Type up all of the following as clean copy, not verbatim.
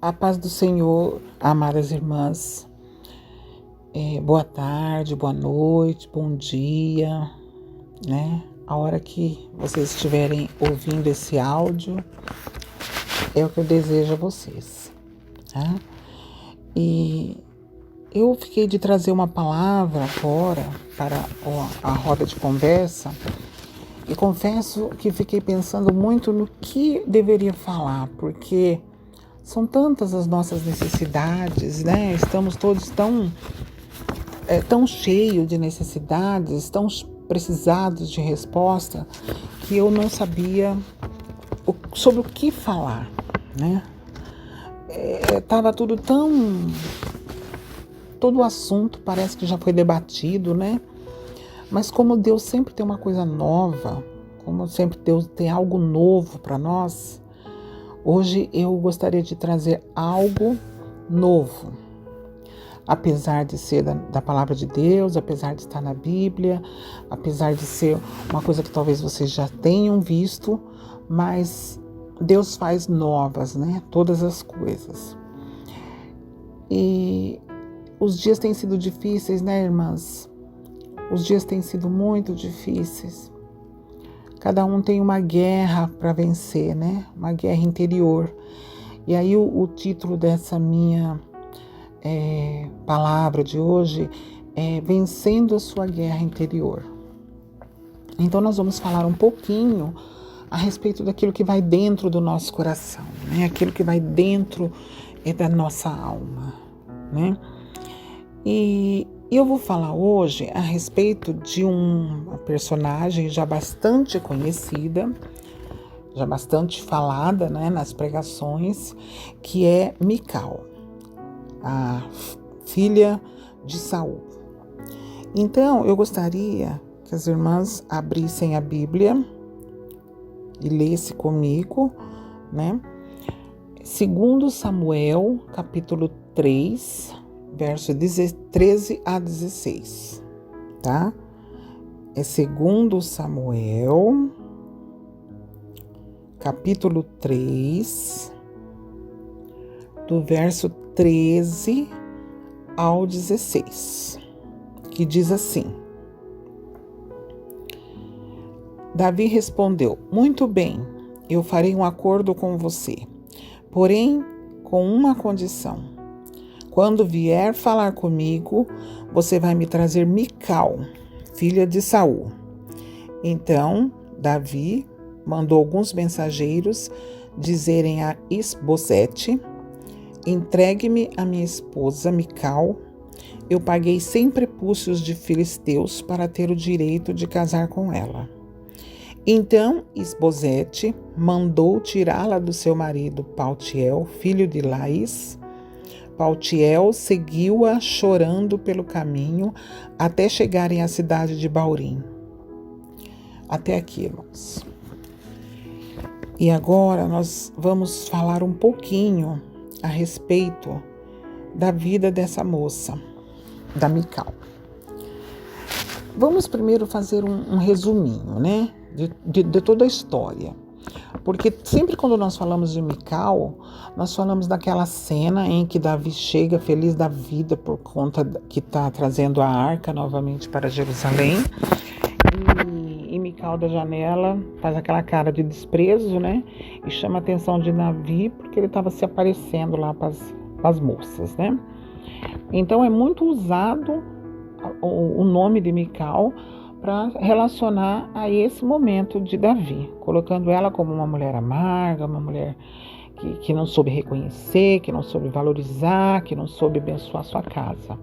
A paz do Senhor, amadas irmãs. Boa tarde, boa noite, bom dia, né? A hora que vocês estiverem ouvindo esse áudio, é o que eu desejo a vocês, tá? E eu fiquei de trazer uma palavra agora para a roda de conversa e confesso que fiquei pensando muito no que deveria falar, porque são tantas as nossas necessidades, né? Estamos todos tão cheios de necessidades, tão precisados de resposta, que eu não sabia sobre o que falar, né? Tava tudo todo o assunto parece que já foi debatido, né? Mas como Deus sempre tem uma coisa nova, como sempre Deus tem algo novo para nós, hoje eu gostaria de trazer algo novo. Apesar de ser da palavra de Deus, apesar de estar na Bíblia, apesar de ser uma coisa que talvez vocês já tenham visto, mas Deus faz novas, né? Todas as coisas. E os dias têm sido difíceis, né, irmãs? Os dias têm sido muito difíceis. Cada um tem uma guerra para vencer, né? Uma guerra interior. E aí o título dessa minha palavra de hoje é Vencendo a Sua Guerra Interior. Então nós vamos falar um pouquinho a respeito daquilo que vai dentro do nosso coração, né? Aquilo que vai dentro da nossa alma, né? E eu vou falar hoje a respeito de uma personagem já bastante conhecida, já bastante falada, né, nas pregações, que é Mical, a filha de Saul. Então, eu gostaria que as irmãs abrissem a Bíblia e lessem comigo, né? 2 Samuel, capítulo 3, verso 13 a 16, tá? É 2 Samuel, capítulo 3, do verso 13 ao 16, que diz assim: Davi respondeu: Muito bem, eu farei um acordo com você, porém com uma condição. Quando vier falar comigo, você vai me trazer Mical, filha de Saul. Então, Davi mandou alguns mensageiros dizerem a Isbosete: Entregue-me a minha esposa Mical. Eu paguei 100 prepúcios de filisteus para ter o direito de casar com ela. Então Isbosete mandou tirá-la do seu marido Paltiel, filho de Laís. Paltiel seguiu-a chorando pelo caminho até chegarem à cidade de Baurim. Até aqui, irmãos. E agora nós vamos falar um pouquinho a respeito da vida dessa moça, da Mical. Vamos primeiro fazer um resuminho, né, de toda a história. Porque sempre quando nós falamos de Mical, nós falamos daquela cena em que Davi chega feliz da vida por conta que está trazendo a arca novamente para Jerusalém. E Mical da janela faz aquela cara de desprezo, né? E chama a atenção de Davi porque ele estava se aparecendo lá para as moças, né? Então é muito usado o nome de Mical para relacionar a esse momento de Davi, colocando ela como uma mulher amarga, uma mulher que não soube reconhecer, que não soube valorizar, que não soube abençoar sua casa.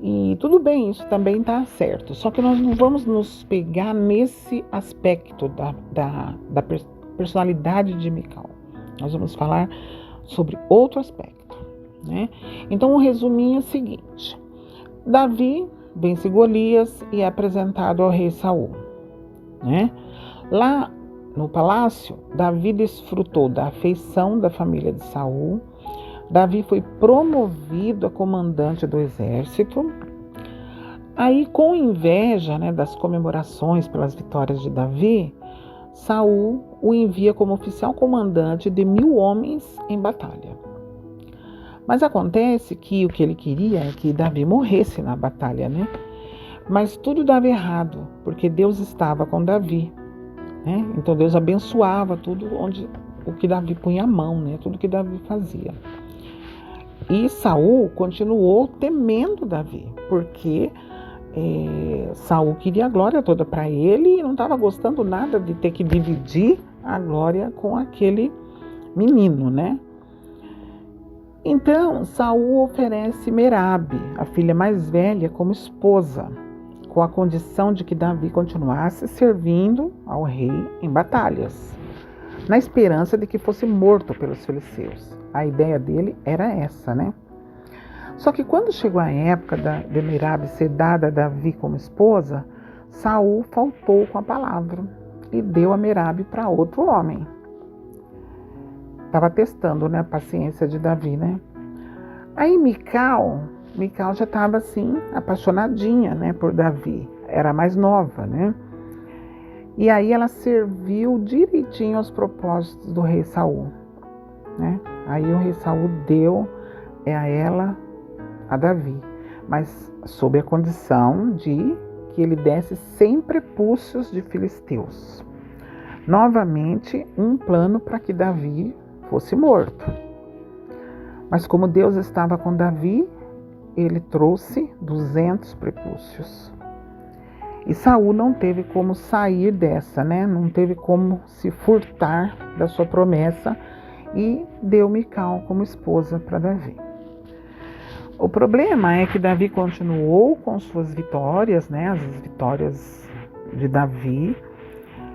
E tudo bem, isso também está certo, só que nós não vamos nos pegar nesse aspecto da personalidade de Mical. Nós vamos falar sobre outro aspecto, né? Então o resuminho é o seguinte: Davi vence Golias e é apresentado ao rei Saul, né? Lá no palácio, Davi desfrutou da afeição da família de Saul. Davi foi promovido a comandante do exército. Aí, com inveja, né, das comemorações pelas vitórias de Davi, Saul o envia como oficial comandante de 1.000 homens em batalha. Mas acontece que o que ele queria é que Davi morresse na batalha, né? Mas tudo dava errado, porque Deus estava com Davi, né? Então Deus abençoava tudo o que Davi punha a mão, né? Tudo que Davi fazia. E Saul continuou temendo Davi, porque Saul queria a glória toda para ele e não estava gostando nada de ter que dividir a glória com aquele menino, né? Então Saul oferece Merabe, a filha mais velha, como esposa, com a condição de que Davi continuasse servindo ao rei em batalhas, na esperança de que fosse morto pelos filisteus. A ideia dele era essa, né? Só que quando chegou a época de Merabe ser dada a Davi como esposa, Saul faltou com a palavra e deu a Merabe para outro homem. Estava testando, né, a paciência de Davi, né? Aí Mical já estava assim, apaixonadinha, né, por Davi. Era mais nova, né? E aí ela serviu direitinho aos propósitos do rei Saul, né? Aí o rei Saul deu a ela a Davi, mas sob a condição de que ele desse 100 prepúcios de filisteus. Novamente, um plano para que Davi fosse morto. Mas como Deus estava com Davi, ele trouxe 200 prepúcios. E Saul não teve como sair dessa, né? Não teve como se furtar da sua promessa e deu Mical como esposa para Davi. O problema é que Davi continuou com suas vitórias, né? As vitórias de Davi.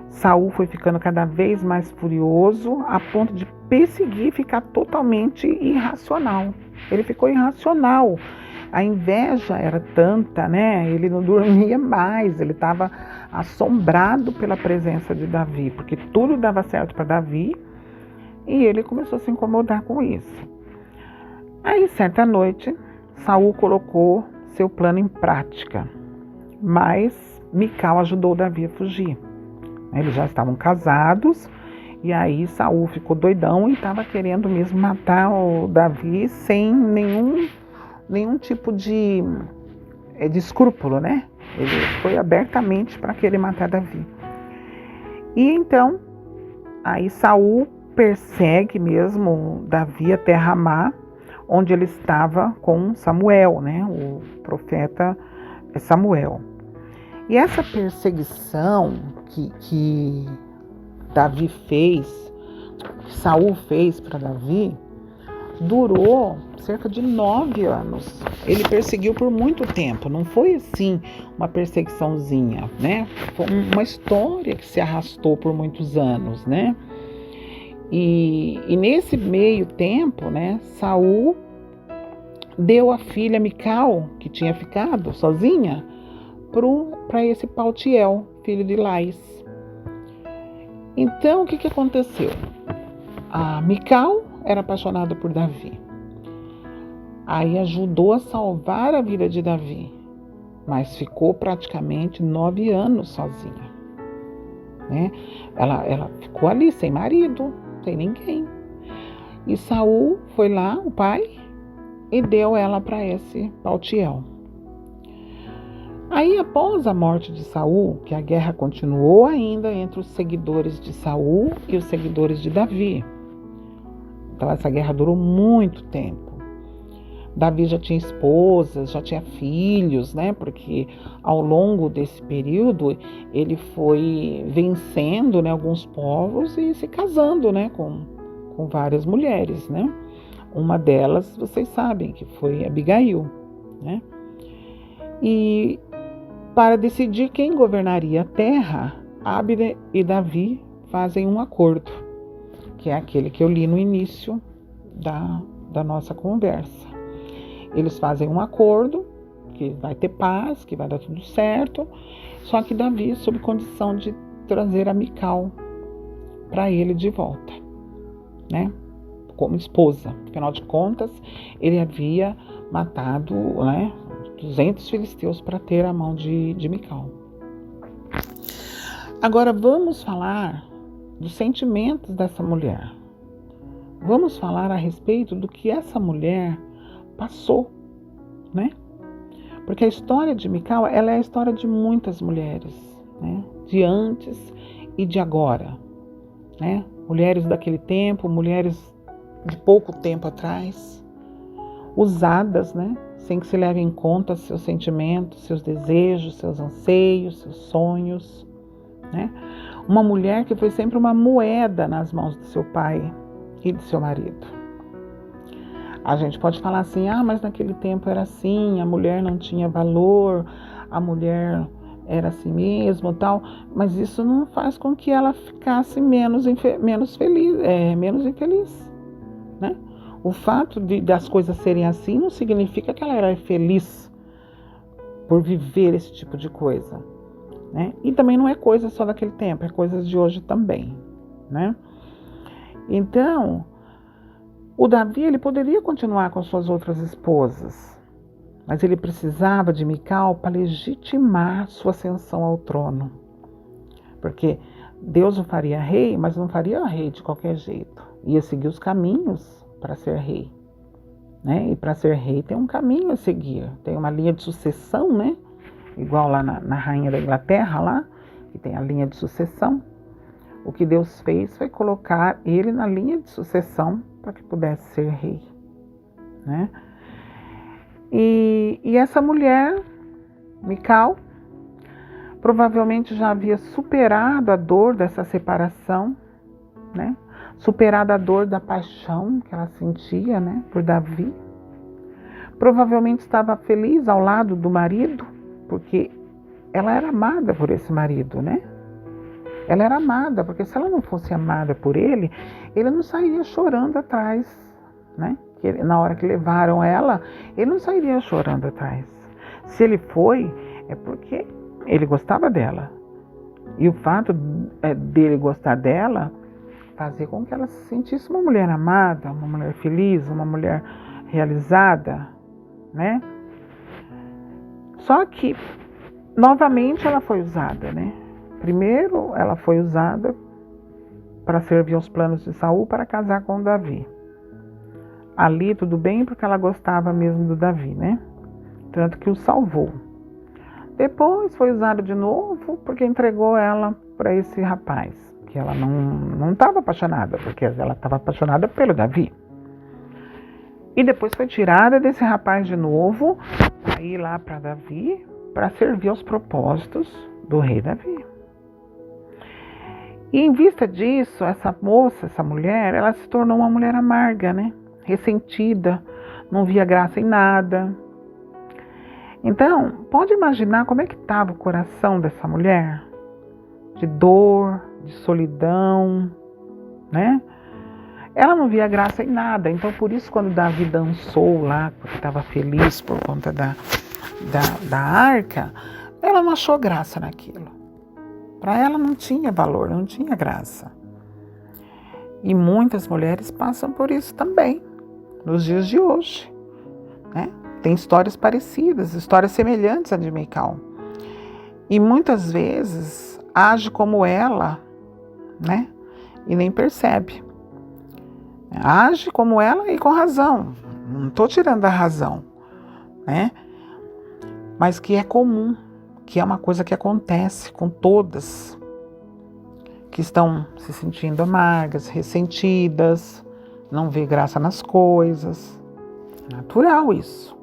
Saul foi ficando cada vez mais furioso, a ponto de perseguir e ficar totalmente irracional. Ele ficou irracional. A inveja era tanta, né? Ele não dormia mais, ele estava assombrado pela presença de Davi, porque tudo dava certo para Davi e ele começou a se incomodar com isso. Aí, certa noite, Saul colocou seu plano em prática, mas Mical ajudou Davi a fugir. Eles já estavam casados e aí Saul ficou doidão e estava querendo mesmo matar o Davi sem nenhum tipo de escrúpulo, né? Ele foi abertamente para querer matar Davi. E então, aí Saul persegue mesmo Davi até Ramá, onde ele estava com Samuel, né? O profeta Samuel. E essa perseguição que Davi fez, que Saul fez para Davi, durou cerca de 9 anos. Ele perseguiu por muito tempo, não foi assim uma perseguiçãozinha, né? Foi uma história que se arrastou por muitos anos, né? E nesse meio tempo, né, Saul deu a filha Mical, que tinha ficado sozinha, para esse Paltiel, filho de Lais. Então, o que aconteceu? A Mical era apaixonada por Davi. Aí ajudou a salvar a vida de Davi, mas ficou praticamente 9 anos sozinha, né? Ela ficou ali sem marido, sem ninguém. E Saul foi lá, o pai, e deu ela para esse Paltiel. Aí, após a morte de Saul, que a guerra continuou ainda entre os seguidores de Saul e os seguidores de Davi. Então, essa guerra durou muito tempo. Davi já tinha esposas, já tinha filhos, né? Porque ao longo desse período ele foi vencendo, né, alguns povos e se casando, né, com várias mulheres, né? Uma delas, vocês sabem, que foi Abigail, né? E para decidir quem governaria a terra, Abner e Davi fazem um acordo, que é aquele que eu li no início da nossa conversa. Eles fazem um acordo que vai ter paz, que vai dar tudo certo, só que Davi sob condição de trazer a Mical para ele de volta, né? Como esposa. Afinal de contas, ele havia matado, né, 200 filisteus para ter a mão de Mical. Agora vamos falar dos sentimentos dessa mulher. Vamos falar a respeito do que essa mulher passou, né? Porque a história de Mical, ela é a história de muitas mulheres, né? De antes e de agora, né? Mulheres daquele tempo, mulheres de pouco tempo atrás, usadas, né? Sem que se leve em conta seus sentimentos, seus desejos, seus anseios, seus sonhos, né? Uma mulher que foi sempre uma moeda nas mãos do seu pai e do seu marido. A gente pode falar assim, mas naquele tempo era assim, a mulher não tinha valor, a mulher era assim mesmo, tal, mas isso não faz com que ela ficasse menos feliz, menos infeliz, né? O fato das coisas serem assim não significa que ela era feliz por viver esse tipo de coisa, né? E também não é coisa só daquele tempo, é coisa de hoje também, né? Então, o Davi, ele poderia continuar com suas outras esposas, mas ele precisava de Mical para legitimar sua ascensão ao trono. Porque Deus o faria rei, mas não faria rei de qualquer jeito. Ia seguir os caminhos para ser rei, né? E para ser rei tem um caminho a seguir, tem uma linha de sucessão, né? Igual lá na rainha da Inglaterra, lá, que tem a linha de sucessão. O que Deus fez foi colocar ele na linha de sucessão para que pudesse ser rei, né? E essa mulher, Mical, provavelmente já havia superado a dor dessa separação, né? Superado a dor da paixão que ela sentia, né, por Davi. Provavelmente estava feliz ao lado do marido, porque ela era amada por esse marido, né? Ela era amada, porque se ela não fosse amada por ele, ele não sairia chorando atrás, né? Na hora que levaram ela, ele não sairia chorando atrás. Se ele foi, é porque ele gostava dela. E o fato dele gostar dela fazia com que ela se sentisse uma mulher amada, uma mulher feliz, uma mulher realizada, né? Só que, novamente, ela foi usada, né? Primeiro, ela foi usada para servir aos planos de Saul para casar com Davi. Ali tudo bem, porque ela gostava mesmo do Davi, né? Tanto que o salvou. Depois foi usada de novo porque entregou ela para esse rapaz, que ela não estava apaixonada, porque ela estava apaixonada pelo Davi. E depois foi tirada desse rapaz de novo, para ir lá para Davi, para servir aos propósitos do rei Davi. E em vista disso, essa moça, essa mulher, ela se tornou uma mulher amarga, né? Ressentida, não via graça em nada. Então, pode imaginar como é que estava o coração dessa mulher? De dor, de solidão, né? Ela não via graça em nada. Então, por isso, quando Davi dançou lá, porque estava feliz por conta da arca, ela não achou graça naquilo. Para ela não tinha valor, não tinha graça. E muitas mulheres passam por isso também, nos dias de hoje, né? Tem histórias parecidas, histórias semelhantes à de Mical. E muitas vezes age como ela, né? E nem percebe. Age como ela e com razão. Não estou tirando a razão, né? Mas que é comum, que é uma coisa que acontece com todas que estão se sentindo amargas, ressentidas, não vê graça nas coisas. Natural isso.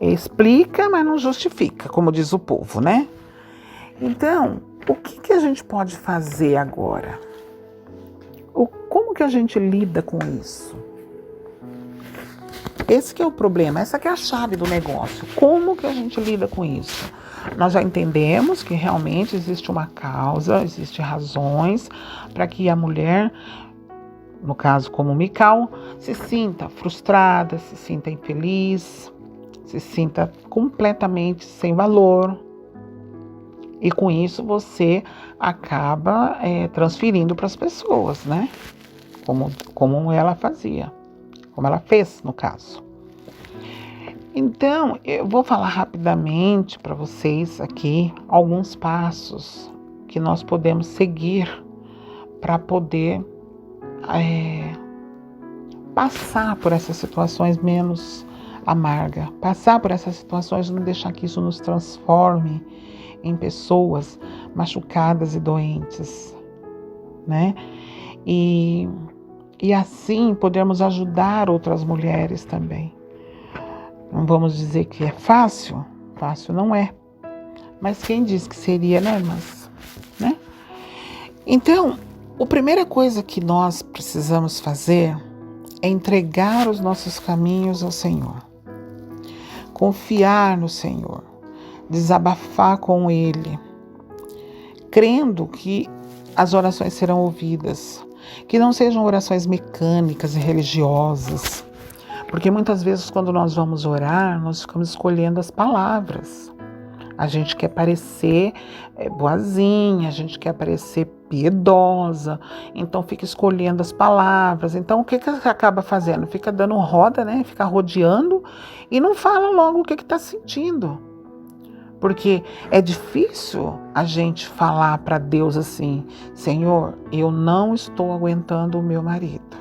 Explica, mas não justifica, como diz o povo, né? Então, o que a gente pode fazer agora? Como que a gente lida com isso? Esse que é o problema, essa que é a chave do negócio. Como que a gente lida com isso? Nós já entendemos que realmente existe uma causa, existem razões para que a mulher, no caso como Mical, se sinta frustrada, se sinta infeliz, se sinta completamente sem valor. E com isso você acaba transferindo para as pessoas, né? Como ela fazia, como ela fez no caso. Então, eu vou falar rapidamente para vocês aqui alguns passos que nós podemos seguir para poder passar por essas situações menos amargas, passar por essas situações, não deixar que isso nos transforme em pessoas machucadas e doentes, né? E assim podemos ajudar outras mulheres também. Não vamos dizer que é fácil, fácil não é. Mas quem disse que seria, né, irmãs? Né? Então, a primeira coisa que nós precisamos fazer é entregar os nossos caminhos ao Senhor. Confiar no Senhor. Desabafar com Ele. Crendo que as orações serão ouvidas. Que não sejam orações mecânicas e religiosas. Porque muitas vezes quando nós vamos orar, nós ficamos escolhendo as palavras. A gente quer parecer boazinha, a gente quer parecer piedosa, então fica escolhendo as palavras. Então o que acaba fazendo? Fica dando roda, né? Fica rodeando e não fala logo o que está sentindo. Porque é difícil a gente falar para Deus assim: Senhor, eu não estou aguentando o meu marido.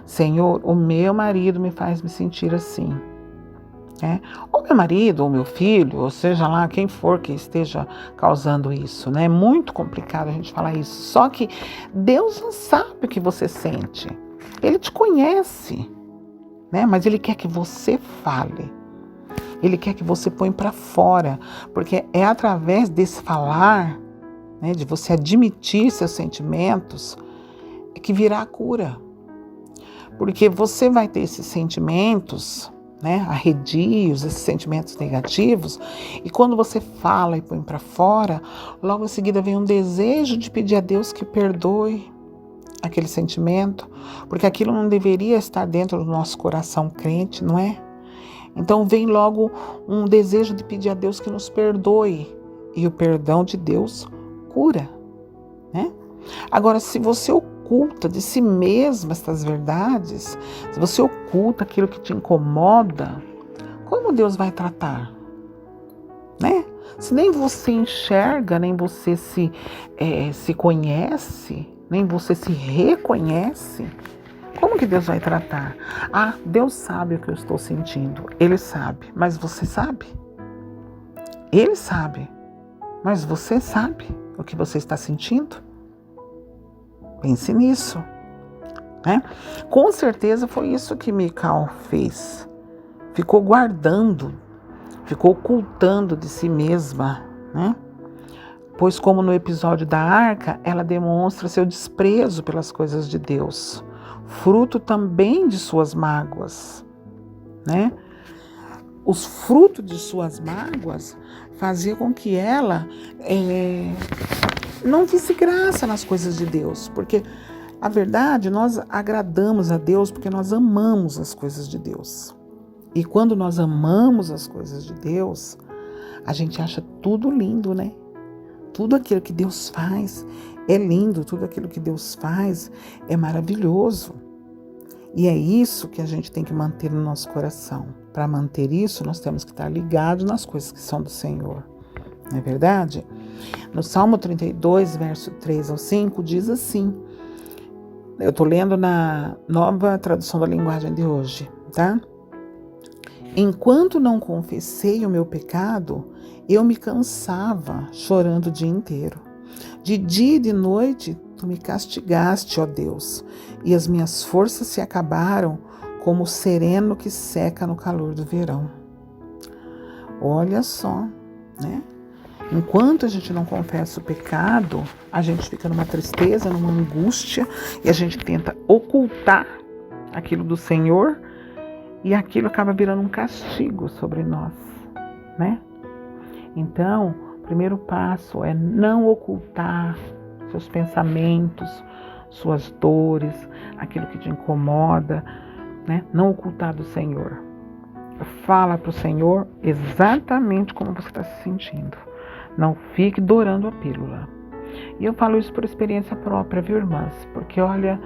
Senhor, o meu marido me faz me sentir assim. Ou meu marido, ou meu filho, ou seja lá quem for que esteja causando isso, né? É muito complicado a gente falar isso. Só que Deus não sabe o que você sente. Ele te conhece, né? Mas Ele quer que você fale. Ele quer que você põe para fora, porque é através desse falar, né, de você admitir seus sentimentos, que virá a cura. Porque você vai ter esses sentimentos, né, arredios, esses sentimentos negativos, e quando você fala e põe para fora, logo em seguida vem um desejo de pedir a Deus que perdoe aquele sentimento, porque aquilo não deveria estar dentro do nosso coração crente, não é? Então vem logo um desejo de pedir a Deus que nos perdoe, e o perdão de Deus cura, né? Agora, se você oculta de si mesma estas verdades, se você oculta aquilo que te incomoda, como Deus vai tratar? Né? Se nem você enxerga, nem você se conhece, nem você se reconhece, como que Deus vai tratar? Ah, Deus sabe o que eu estou sentindo. Ele sabe, mas você sabe? Ele sabe, mas você sabe o que você está sentindo? Pense nisso, né? Com certeza foi isso que Mical fez. Ficou guardando, ficou ocultando de si mesma, né? Pois como no episódio da arca, ela demonstra seu desprezo pelas coisas de Deus, fruto também de suas mágoas, né? Os frutos de suas mágoas faziam com que ela não visse graça nas coisas de Deus, porque a verdade, nós agradamos a Deus porque nós amamos as coisas de Deus. E quando nós amamos as coisas de Deus, a gente acha tudo lindo, né? Tudo aquilo que Deus faz é lindo, tudo aquilo que Deus faz é maravilhoso. E é isso que a gente tem que manter no nosso coração. Para manter isso, nós temos que estar ligados nas coisas que são do Senhor. Não é verdade? No Salmo 32, verso 3 ao 5, diz assim. Eu estou lendo na nova tradução da linguagem de hoje, tá? Enquanto não confessei o meu pecado, eu me cansava chorando o dia inteiro. De dia e de noite, tu me castigaste, ó Deus, e as minhas forças se acabaram como o sereno que seca no calor do verão. Olha só, né? Enquanto a gente não confessa o pecado, a gente fica numa tristeza, numa angústia, e a gente tenta ocultar aquilo do Senhor, e aquilo acaba virando um castigo sobre nós, né? Então, o primeiro passo é não ocultar seus pensamentos, suas dores, aquilo que te incomoda, né? Não ocultar do Senhor. Fala para o Senhor exatamente como você está se sentindo. Não fique dourando a pílula. E eu falo isso por experiência própria, viu, irmãs? Porque, olha,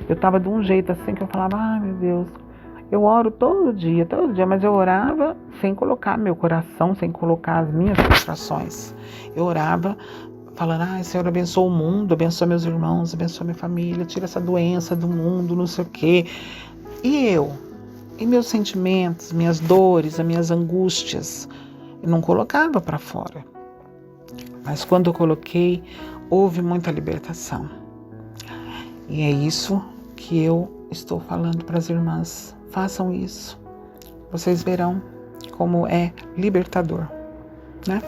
eu estava de um jeito assim que eu falava, ai, meu Deus, eu oro todo dia, mas eu orava sem colocar meu coração, sem colocar as minhas frustrações. Eu orava falando, Senhor, abençoa o mundo, abençoa meus irmãos, abençoa minha família, tira essa doença do mundo, não sei o quê. E eu? E meus sentimentos, minhas dores, as minhas angústias? Eu não colocava para fora. Mas quando eu coloquei, houve muita libertação. E é isso que eu estou falando para as irmãs. Façam isso. Vocês verão como é libertador, né?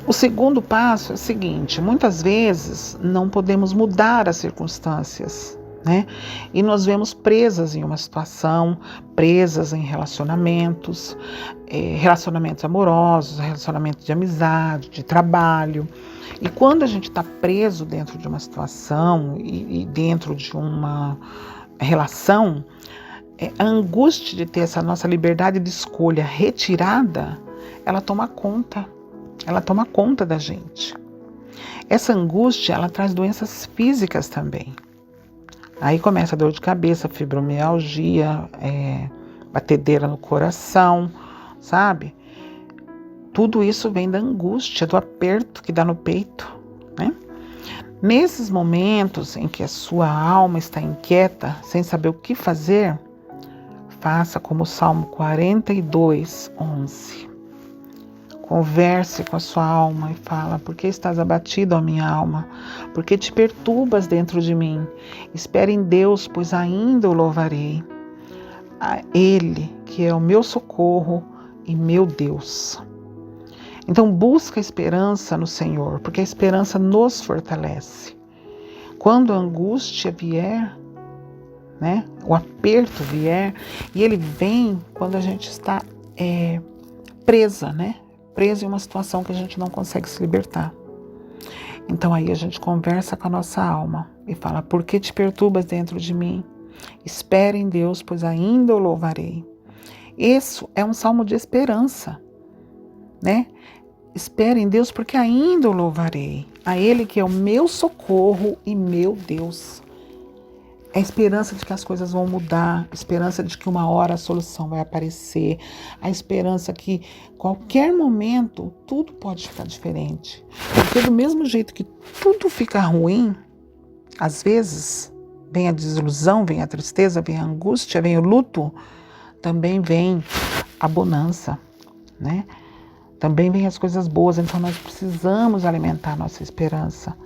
O segundo passo é o seguinte: muitas vezes não podemos mudar as circunstâncias, né? E nos vemos presas em uma situação, presas em relacionamentos, relacionamentos amorosos, relacionamentos de amizade, de trabalho. E quando a gente está preso dentro de uma situação e dentro de uma relação, a angústia de ter essa nossa liberdade de escolha retirada, ela toma conta da gente. Essa angústia, ela traz doenças físicas também. Aí começa a dor de cabeça, fibromialgia, batedeira no coração, sabe? Tudo isso vem da angústia, do aperto que dá no peito, né? Nesses momentos em que a sua alma está inquieta, sem saber o que fazer, faça como o Salmo 42, 11. Converse com a sua alma e fala: por que estás abatido, ó minha alma? Por que te perturbas dentro de mim? Espere em Deus, pois ainda o louvarei. A Ele, que é o meu socorro e meu Deus. Então busca a esperança no Senhor, porque a esperança nos fortalece. Quando a angústia vier, né, o aperto vier, e ele vem quando a gente está presa, né? Presa em uma situação que a gente não consegue se libertar. Então aí a gente conversa com a nossa alma e fala: por que te perturbas dentro de mim? Espere em Deus, pois ainda o louvarei. Isso é um salmo de esperança, né? Espere em Deus, porque ainda o louvarei. A Ele que é o meu socorro e meu Deus. É a esperança de que as coisas vão mudar, a esperança de que uma hora a solução vai aparecer, a esperança que qualquer momento tudo pode ficar diferente. Porque do mesmo jeito que tudo fica ruim, às vezes vem a desilusão, vem a tristeza, vem a angústia, vem o luto, também vem a bonança, né? Também vem as coisas boas, então nós precisamos alimentar nossa esperança.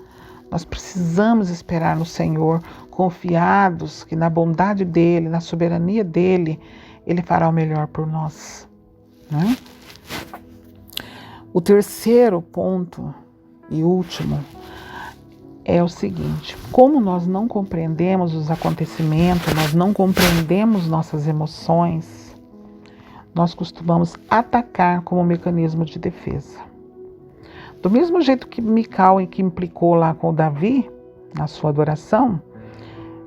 Nós precisamos esperar no Senhor, confiados que na bondade dEle, na soberania dEle, Ele fará o melhor por nós, né? O terceiro ponto e último é o seguinte: como nós não compreendemos os acontecimentos, nós não compreendemos nossas emoções, nós costumamos atacar como mecanismo de defesa. Do mesmo jeito que Mical, que implicou lá com o Davi, na sua adoração,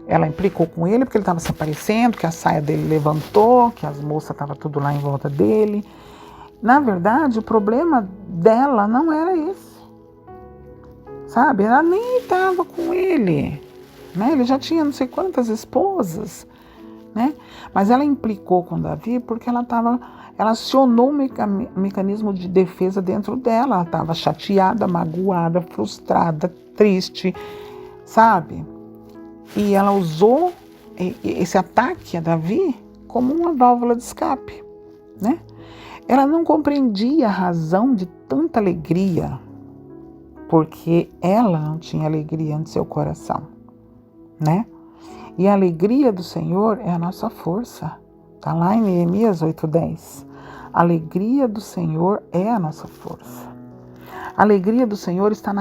ela implicou com ele porque ele estava se aparecendo, que a saia dele levantou, que as moças estavam tudo lá em volta dele. Na verdade, o problema dela não era esse, sabe? Ela nem estava com ele, né? Ele já tinha não sei quantas esposas, né? Mas ela implicou com Davi porque ela acionou um mecanismo de defesa dentro dela. Ela estava chateada, magoada, frustrada, triste, sabe? E ela usou esse ataque a Davi como uma válvula de escape, né? Ela não compreendia a razão de tanta alegria, porque ela não tinha alegria no seu coração, né? E a alegria do Senhor é a nossa força. Está lá em Neemias 8:10. A alegria do Senhor é a nossa força. A alegria do Senhor está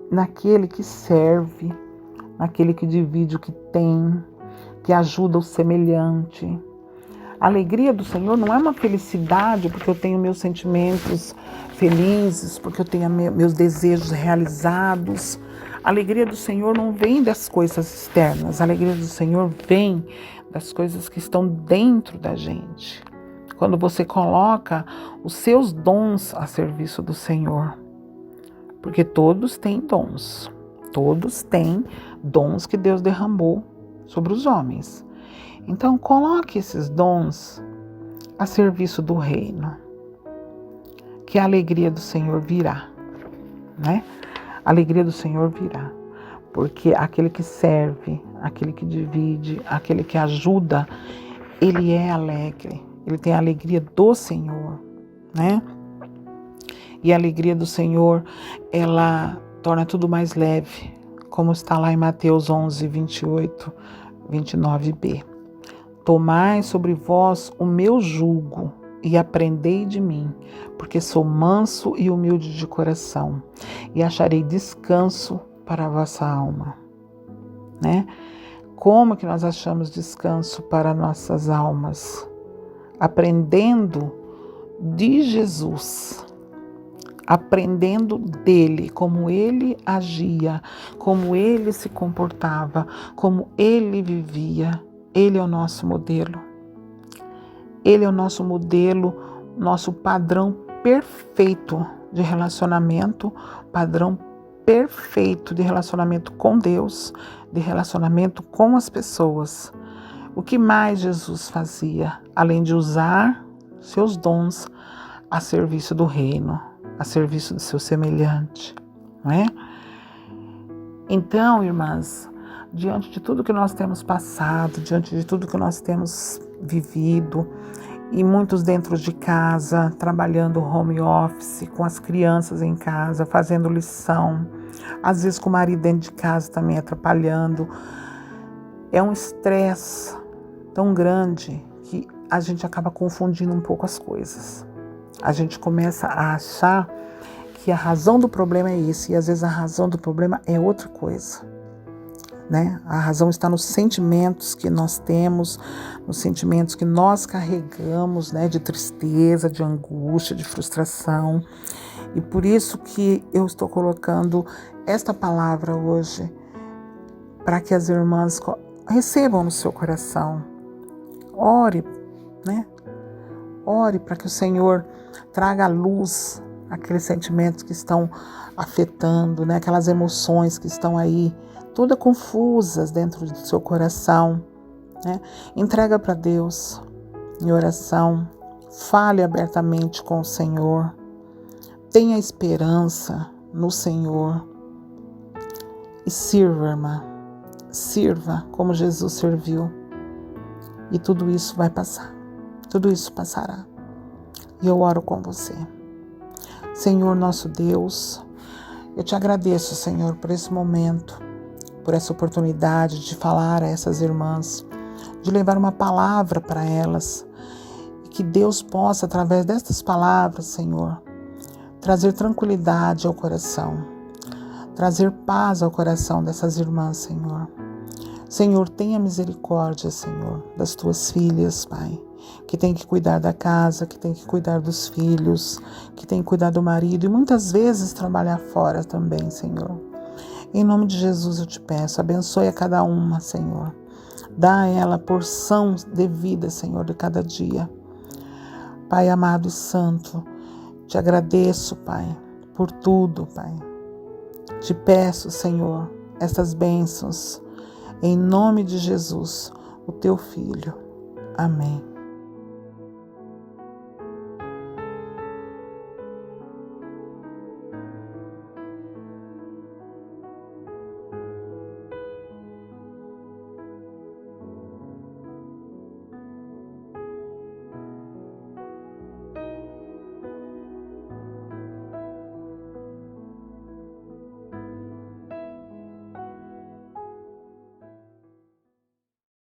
naquele que serve, naquele que divide o que tem, que ajuda o semelhante. A alegria do Senhor não é uma felicidade porque eu tenho meus sentimentos felizes, porque eu tenho meus desejos realizados. A alegria do Senhor não vem das coisas externas, a alegria do Senhor vem das coisas que estão dentro da gente. Quando você coloca os seus dons a serviço do Senhor. Porque todos têm dons. Todos têm dons que Deus derramou sobre os homens. Então, coloque esses dons a serviço do reino. Que a alegria do Senhor virá, né? A alegria do Senhor virá, porque aquele que serve, aquele que divide, aquele que ajuda, ele é alegre, ele tem a alegria do Senhor, né? E a alegria do Senhor, ela torna tudo mais leve, como está lá em Mateus 11, 28, 29b. Tomai sobre vós o meu jugo e aprendei de mim, porque sou manso e humilde de coração, e acharei descanso para a vossa alma, né? Como que nós achamos descanso para nossas almas? Aprendendo de Jesus, aprendendo dele, como ele agia, como ele se comportava, como ele vivia. Ele é o nosso modelo. Ele é o nosso modelo, nosso padrão perfeito de relacionamento, padrão perfeito de relacionamento com Deus, de relacionamento com as pessoas. O que mais Jesus fazia, além de usar seus dons a serviço do reino, a serviço do seu semelhante, não é? Então, irmãs, diante de tudo que nós temos passado, diante de tudo que nós temos vivido, e muitos dentro de casa, trabalhando home office, com as crianças em casa, fazendo lição, às vezes com o marido dentro de casa também atrapalhando. É um estresse tão grande que a gente acaba confundindo um pouco as coisas. A gente começa a achar que a razão do problema é isso, e às vezes a razão do problema é outra coisa, né? A razão está nos sentimentos que nós temos, nos sentimentos que nós carregamos, né? De tristeza, de angústia, de frustração. E por isso que eu estou colocando esta palavra hoje, para que as irmãs recebam no seu coração. Ore, né? Ore para que o Senhor traga à luz aqueles sentimentos que estão afetando, né? Aquelas emoções que estão aí, todas confusas dentro do seu coração, né? Entrega para Deus em oração, fale abertamente com o Senhor, tenha esperança no Senhor e sirva, irmã, sirva como Jesus serviu, e tudo isso vai passar, tudo isso passará. E eu oro com você. Senhor nosso Deus, eu te agradeço, Senhor, por esse momento, por essa oportunidade de falar a essas irmãs, de levar uma palavra para elas, e que Deus possa, através destas palavras, Senhor, trazer tranquilidade ao coração, trazer paz ao coração dessas irmãs, Senhor. Senhor, tenha misericórdia, Senhor, das tuas filhas, Pai, que tem que cuidar da casa, que tem que cuidar dos filhos, que tem que cuidar do marido e muitas vezes trabalhar fora também, Senhor. Em nome de Jesus eu te peço, abençoe a cada uma, Senhor. Dá a ela a porção devida, Senhor, de cada dia. Pai amado e santo, te agradeço, Pai, por tudo, Pai. Te peço, Senhor, estas bênçãos, em nome de Jesus, o teu Filho. Amém.